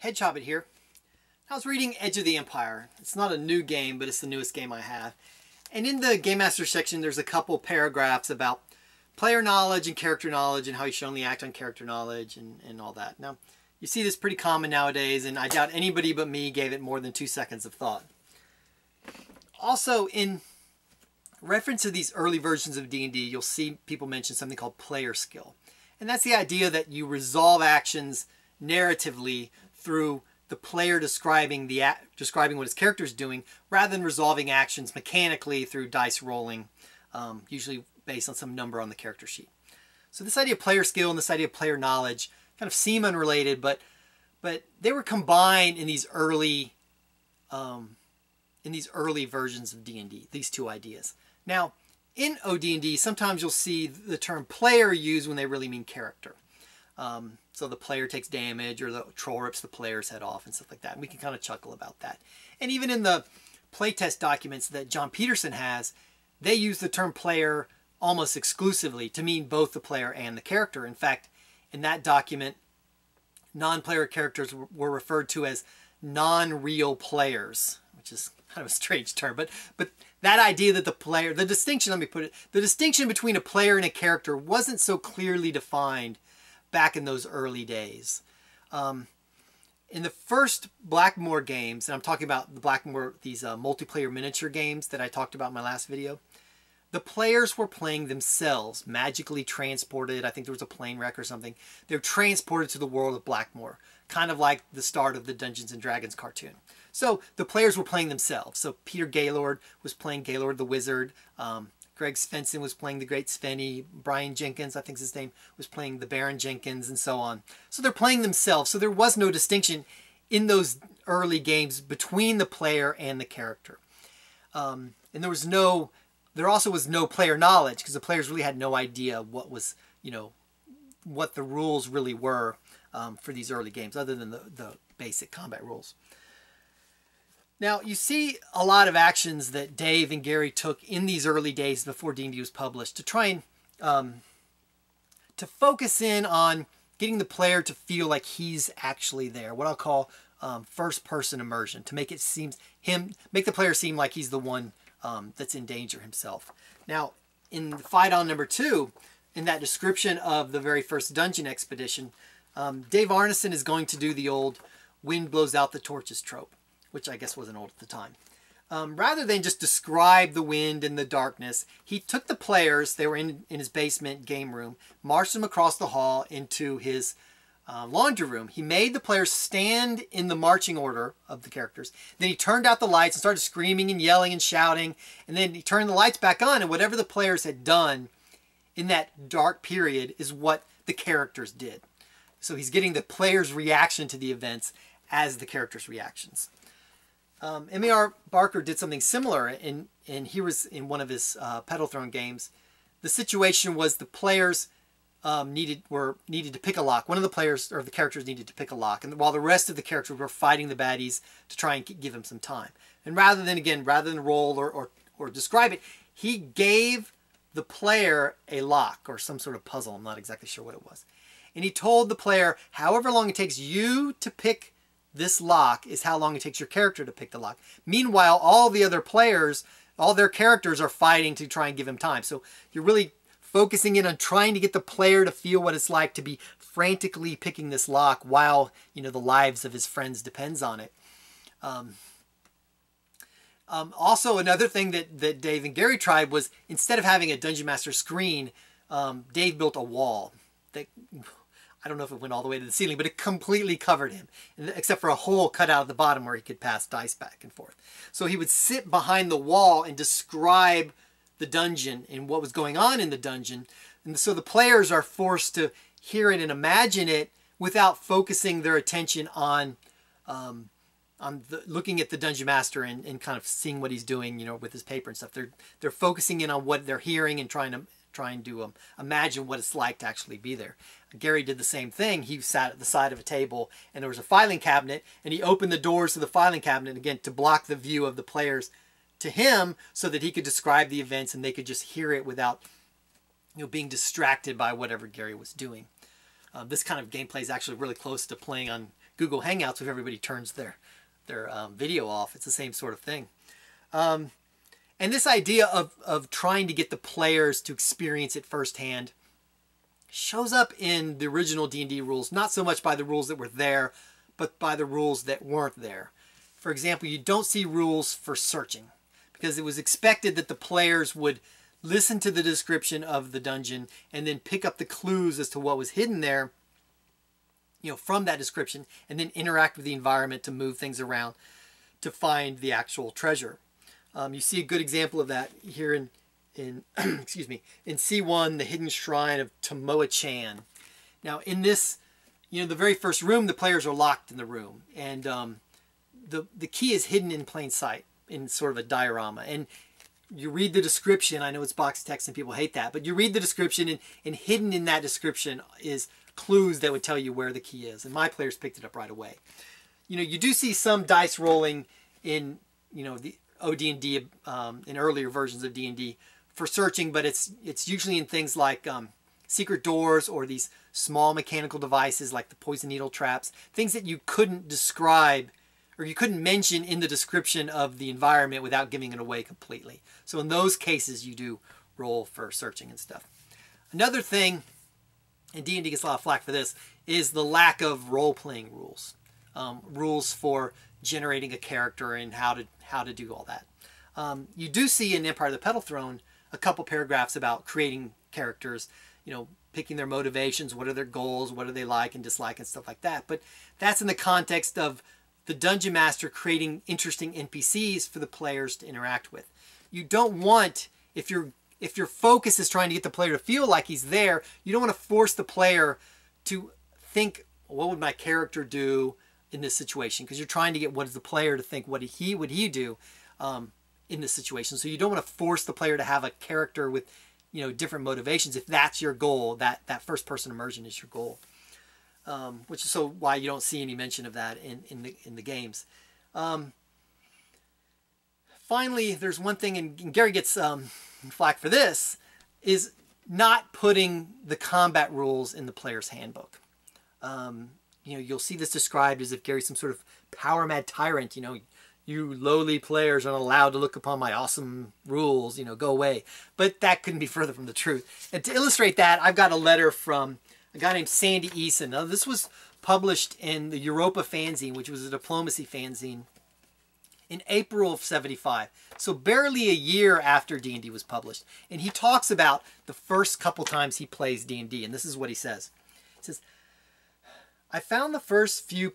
Hedge Hobbit here. I was reading Edge of the Empire. It's not a new game, but it's the newest game I have. And in the Game Master section, there's a couple paragraphs about player knowledge and character knowledge and how you should only act on character knowledge and all that. Now, you see this pretty common nowadays, and I doubt anybody but me gave it more than 2 seconds of thought. Also, in reference to these early versions of D&D, you'll see people mention something called player skill. And that's the idea that you resolve actions narratively through the player describing what his character is doing, rather than resolving actions mechanically through dice rolling, usually based on some number on the character sheet. So this idea of player skill and this idea of player knowledge kind of seem unrelated, but they were combined in these early versions of D&D. These two ideas. Now, in OD&D, sometimes you'll see the term player used when they really mean character. So the player takes damage, or the troll rips the player's head off and stuff like that. And we can kind of chuckle about that. And even in the playtest documents that John Peterson has, they use the term player almost exclusively to mean both the player and the character. In fact, in that document, non-player characters were referred to as non-real players, which is kind of a strange term. But that idea that the player, the distinction between a player and a character wasn't so clearly defined back in those early days. In the first Blackmoor games, and I'm talking about the Blackmoor, these multiplayer miniature games that I talked about in my last video, the players were playing themselves, magically transported. I think there was a plane wreck or something. They're transported to the world of Blackmoor, kind of like the start of the Dungeons and Dragons cartoon. So the players were playing themselves. So Peter Gaylord was playing Gaylord the Wizard. Greg Svensson was playing the Great Svenny. Brian Jenkins, I think his name, was playing the Baron Jenkins, and so on. So they're playing themselves. So there was no distinction in those early games between the player and the character. And there also was no player knowledge, because the players really had no idea what was, what the rules really were for these early games, other than the basic combat rules. Now, you see a lot of actions that Dave and Gary took in these early days before D&D was published to try and to focus in on getting the player to feel like he's actually there. What I'll call first-person immersion, to make the player seem like he's the one that's in danger himself. Now, in Fight On number 2, in that description of the very first dungeon expedition, Dave Arneson is going to do the old "wind blows out the torches" trope, which I guess wasn't old at the time. Rather than just describe the wind and the darkness, he took the players, they were in his basement game room, marched them across the hall into his laundry room. He made the players stand in the marching order of the characters. Then he turned out the lights and started screaming and yelling and shouting. And then he turned the lights back on, and whatever the players had done in that dark period is what the characters did. So he's getting the players' reaction to the events as the characters' reactions. M.A.R. Barker did something similar, and he was in one of his Pedal Throne games. The situation was the players needed to pick a lock. One of the players, or the characters, needed to pick a lock, and while the rest of the characters were fighting the baddies to try and give him some time. And rather than roll or describe it, he gave the player a lock or some sort of puzzle. I'm not exactly sure what it was. And he told the player, however long it takes you to pick this lock is how long it takes your character to pick the lock. Meanwhile, all the other players, all their characters are fighting to try and give him time. So you're really focusing in on trying to get the player to feel what it's like to be frantically picking this lock while, the lives of his friends depends on it. Also, another thing that Dave and Gary tried was, instead of having a Dungeon Master screen, Dave built a wall that, I don't know if it went all the way to the ceiling, but it completely covered him, except for a hole cut out at the bottom where he could pass dice back and forth. So he would sit behind the wall and describe the dungeon and what was going on in the dungeon. And so the players are forced to hear it and imagine it without focusing their attention on looking at the Dungeon Master and kind of seeing what he's doing, with his paper and stuff. They're focusing in on what they're hearing and trying to imagine what it's like to actually be there. Gary did the same thing. He sat at the side of a table, and there was a filing cabinet, and he opened the doors to the filing cabinet, again, to block the view of the players to him, so that he could describe the events and they could just hear it without being distracted by whatever Gary was doing. This kind of gameplay is actually really close to playing on Google Hangouts if everybody turns their video off. It's the same sort of thing. And this idea of trying to get the players to experience it firsthand shows up in the original D&D rules, not so much by the rules that were there, but by the rules that weren't there. For example, you don't see rules for searching, because it was expected that the players would listen to the description of the dungeon and then pick up the clues as to what was hidden there, you know, from that description, and then interact with the environment to move things around to find the actual treasure. You see a good example of that here in excuse me, in C1, the Hidden Shrine of Tomoa-chan. Now, in this, you know, the very first room, the players are locked in the room, and the key is hidden in plain sight in sort of a diorama. And you read the description. I know it's box text and people hate that, but you read the description, and hidden in that description is clues that would tell you where the key is. And my players picked it up right away. You know, you do see some dice rolling in, you know, the OD&D, in earlier versions of D&D for searching, but it's usually in things like secret doors or these small mechanical devices like the poison needle traps, things that you couldn't describe or you couldn't mention in the description of the environment without giving it away completely. So in those cases, you do roll for searching and stuff. Another thing, and D&D gets a lot of flack for this, is the lack of role-playing rules. Rules for generating a character and how to do all that. You do see in Empire of the Petal Throne a couple paragraphs about creating characters, you know, picking their motivations, what are their goals, what do they like and dislike and stuff like that. But that's in the context of the Dungeon Master creating interesting NPCs for the players to interact with. You don't want, if your focus is trying to get the player to feel like he's there, you don't want to force the player to think, what would my character do in this situation? Because you're trying to get what is the player to think, what would he do in this situation. So you don't want to force the player to have a character with, you know, different motivations if that's your goal, that first person immersion is your goal. Which is so why you don't see any mention of that in the games. Finally, there's one thing, and Gary gets flack for this, is not putting the combat rules in the player's handbook. You know, you'll see this described as if Gary's some sort of power-mad tyrant. You know, you lowly players aren't allowed to look upon my awesome rules, you know, go away. But that couldn't be further from the truth. And to illustrate that, I've got a letter from a guy named Sandy Eason. Now, this was published in the Europa Fanzine, which was a diplomacy fanzine, in April of '75. So barely a year after D&D was published. And he talks about the first couple times he plays D&D. And this is what he says. He says, I found the first few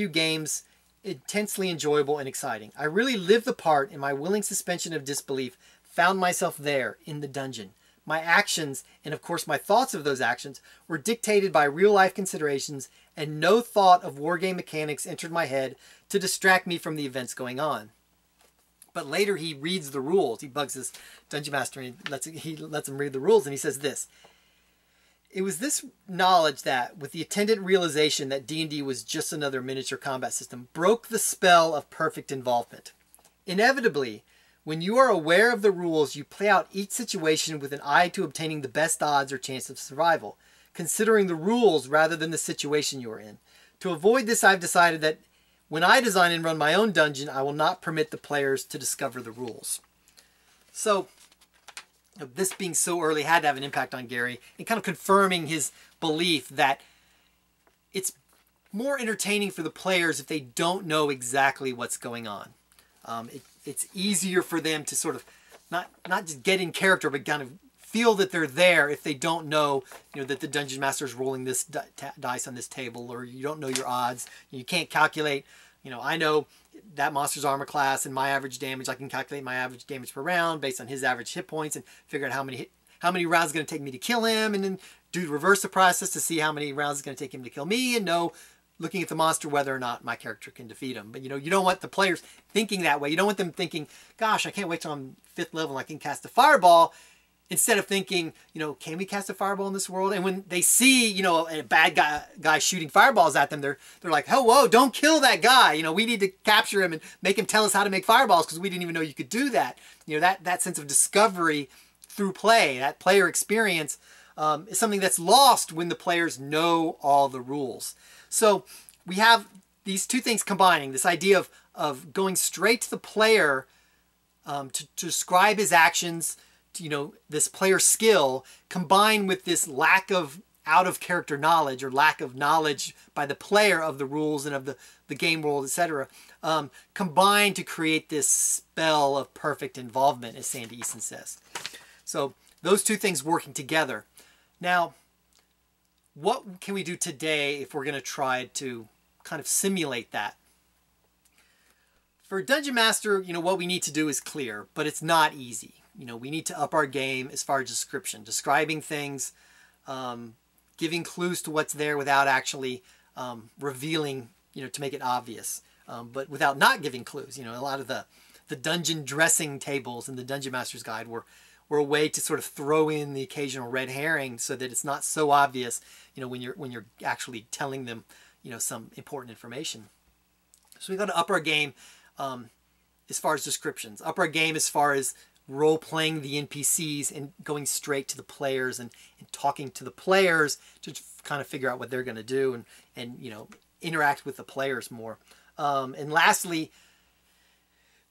games intensely enjoyable and exciting. I really lived the part, and my willing suspension of disbelief found myself there in the dungeon. My actions, and of course my thoughts of those actions, were dictated by real-life considerations, and no thought of wargame mechanics entered my head to distract me from the events going on. But later he reads the rules. He bugs his dungeon master and he lets him read the rules, and he says this. It was this knowledge that, with the attendant realization that D&D was just another miniature combat system, broke the spell of perfect involvement. Inevitably, when you are aware of the rules, you play out each situation with an eye to obtaining the best odds or chance of survival, considering the rules rather than the situation you are in. To avoid this, I've decided that when I design and run my own dungeon, I will not permit the players to discover the rules. So, this being so early had to have an impact on Gary, and kind of confirming his belief that it's more entertaining for the players if they don't know exactly what's going on. It's easier for them to sort of not just get in character, but kind of feel that they're there if they don't know, you know, that the dungeon master is rolling this dice on this table, or you don't know your odds. You can't calculate, you know, I know that monster's armor class and my average damage. I can calculate my average damage per round based on his average hit points and figure out how many rounds it's going to take me to kill him, and then reverse the process to see how many rounds it's going to take him to kill me, and know, looking at the monster, whether or not my character can defeat him. But, you know, you don't want the players thinking that way. You don't want them thinking, gosh, I can't wait till I'm 5th level and I can cast a fireball, instead of thinking, you know, can we cast a fireball in this world? And when they see, you know, a bad guy shooting fireballs at them, they're like, oh, whoa, don't kill that guy. You know, we need to capture him and make him tell us how to make fireballs because we didn't even know you could do that. You know, that sense of discovery through play, that player experience, is something that's lost when the players know all the rules. So we have these two things combining, this idea of going straight to the player to describe his actions, this player skill, combined with this lack of out-of-character knowledge or lack of knowledge by the player of the rules and of the game world, etc., combined to create this spell of perfect involvement, as Sandy Eason says. So those two things working together. Now, what can we do today if we're going to try to kind of simulate that? For Dungeon Master, what we need to do is clear, but it's not easy. We need to up our game as far as describing things, giving clues to what's there without actually revealing, to make it obvious, but without not giving clues. A lot of the dungeon dressing tables in the Dungeon Master's Guide were a way to sort of throw in the occasional red herring so that it's not so obvious, when you're actually telling them, some important information. So we've got to up our game as far as descriptions, up our game as far as role-playing the NPCs and going straight to the players and talking to the players to kind of figure out what they're going to do and interact with the players more. And lastly,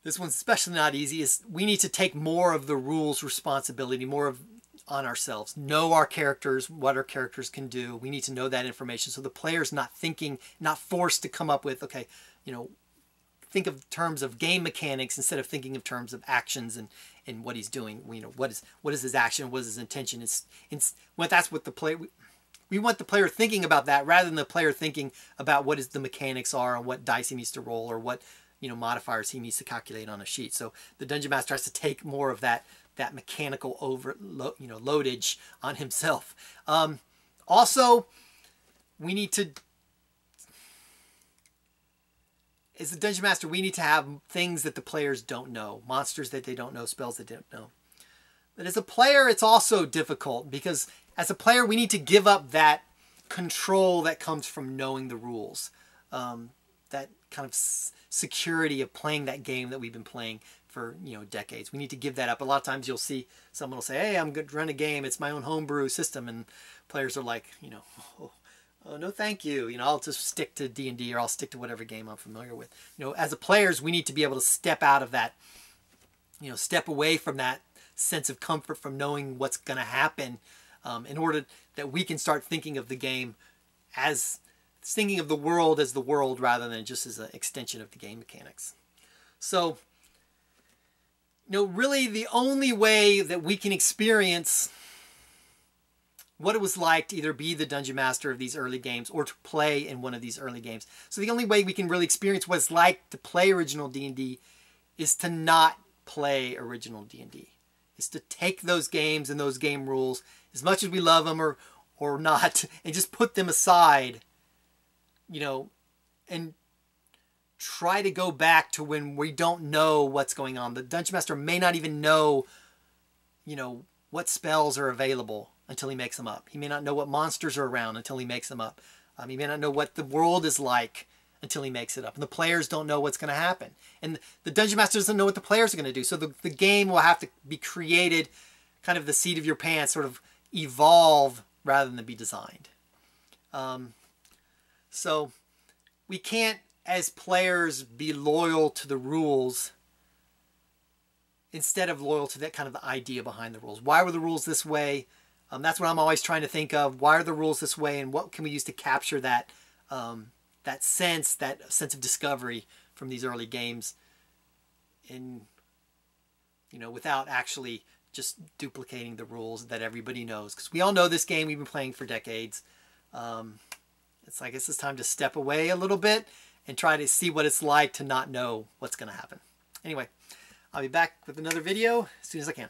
this one's especially not easy, is we need to take more of the rules responsibility, on ourselves. Know our characters, what our characters can do. We need to know that information so the player's not forced to come up with, okay, think of terms of game mechanics instead of thinking of terms of actions and what he's doing. What is his action? What is his intention? That's what the player. We want the player thinking about that rather than the player thinking about what the mechanics are and what dice he needs to roll or what modifiers he needs to calculate on a sheet. So the Dungeon Master has to take more of that mechanical loadage on himself. Also, we need to, as the Dungeon Master, we need to have things that the players don't know, monsters that they don't know, spells that they don't know. But as a player, it's also difficult because as a player, we need to give up that control that comes from knowing the rules, that kind of security of playing that game that we've been playing for decades. We need to give that up. A lot of times you'll see someone will say, hey, I'm going to run a game, it's my own homebrew system, and players are like, oh no thank you, I'll just stick to D&D or I'll stick to whatever game I'm familiar with. As a players, we need to be able to step out of that, step away from that sense of comfort from knowing what's going to happen, in order that we can start thinking of the game as thinking of the world as the world rather than just as an extension of the game mechanics. So, really the only way that we can experience what it was like to either be the Dungeon Master of these early games or to play in one of these early games. So the only way we can really experience what it's like to play original D&D is to not play original D&D. Is to take those games and those game rules, as much as we love them or not, and just put them aside, and try to go back to when we don't know what's going on. The Dungeon Master may not even know, what spells are available until he makes them up. He may not know what monsters are around until he makes them up. He may not know what the world is like until he makes it up. And the players don't know what's going to happen. And the Dungeon Master doesn't know what the players are going to do. So the game will have to be created, kind of the seat of your pants, sort of evolve rather than be designed. So we can't, as players, be loyal to the rules instead of loyal to that kind of the idea behind the rules. Why were the rules this way? That's what I'm always trying to think of. Why are the rules this way, and what can we use to capture that that sense of discovery from these early games, in without actually just duplicating the rules that everybody knows, because we all know this game, we've been playing for decades. It's like it's time to step away a little bit and try to see what it's like to not know what's going to happen. Anyway, I'll be back with another video as soon as I can.